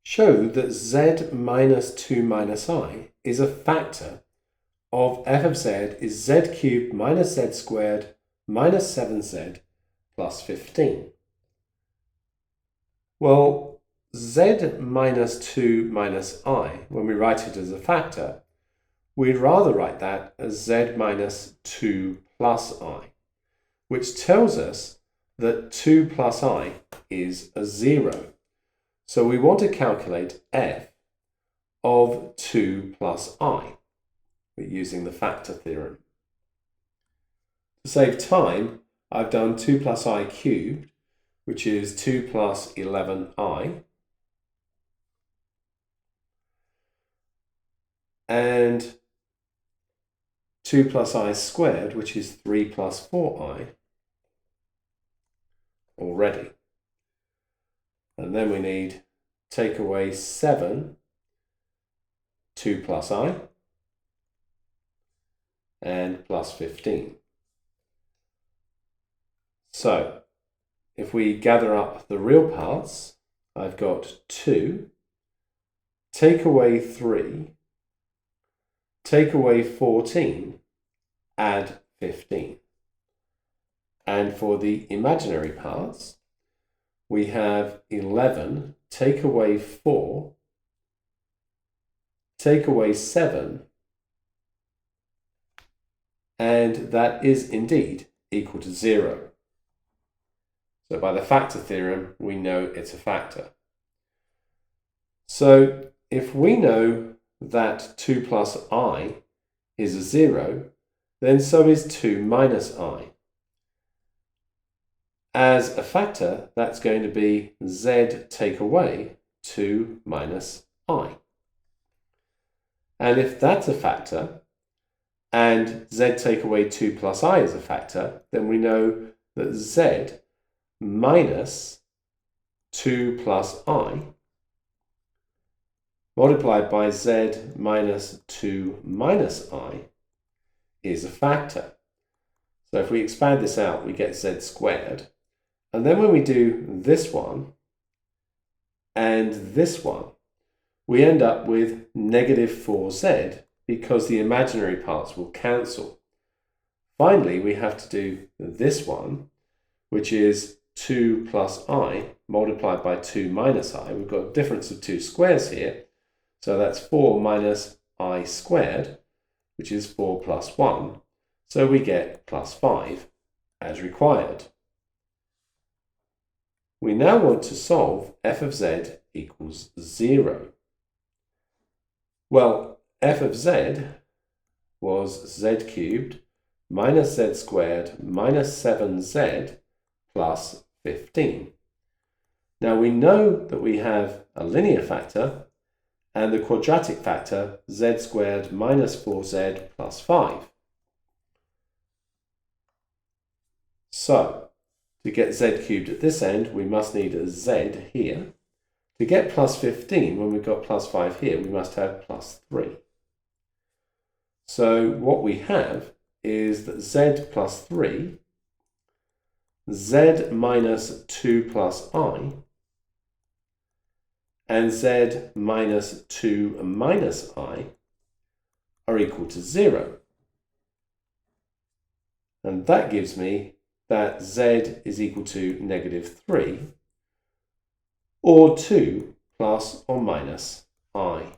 Show that z minus 2 minus I is a factor of f of z is z cubed minus z squared minus 7z plus 15. Well, z minus 2 minus I, when we write it as a factor, we'd rather write that as z minus 2 plus I, which tells us that 2 plus I is a 0. So we want to calculate f of 2 plus I. We're using the factor theorem. To save time, I've done 2 plus I cubed, which is 2 plus 11I, and 2 plus I squared, which is 3 plus 4I, already. And then we need take away 7, 2 plus I, and plus 15. So, if we gather up the real parts, I've got 2, take away 3, take away 14, add 15. And for the imaginary parts, we have 11, take away 4, take away 7, and that is indeed equal to 0. So by the factor theorem, we know it's a factor. So if we know that 2 plus I is a 0, then so is 2 minus I. As a factor, that's going to be z take away 2 minus I. And if that's a factor, and z take away 2 plus I is a factor, then we know that z minus 2 plus I multiplied by z minus 2 minus I is a factor. So if we expand this out, we get z squared. And then when we do this one and this one, we end up with negative 4z because the imaginary parts will cancel. Finally, we have to do this one, which is 2 plus I multiplied by 2 minus I. We've got a difference of 2 squares here. So that's 4 minus I squared, which is 4 plus 1. So we get plus 5 as required. We now want to solve f of z equals 0. Well, f of z was z cubed minus z squared minus 7z plus 15. Now we know that we have a linear factor and the quadratic factor z squared minus 4z plus 5. So, to get z cubed at this end, we must need a z here. To get plus 15, when we've got plus 5 here, we must have plus 3. So what we have is that z plus 3, z minus 2 plus I, and z minus 2 minus I are equal to 0. And that gives me that z is equal to negative 3, or 2 plus or minus I.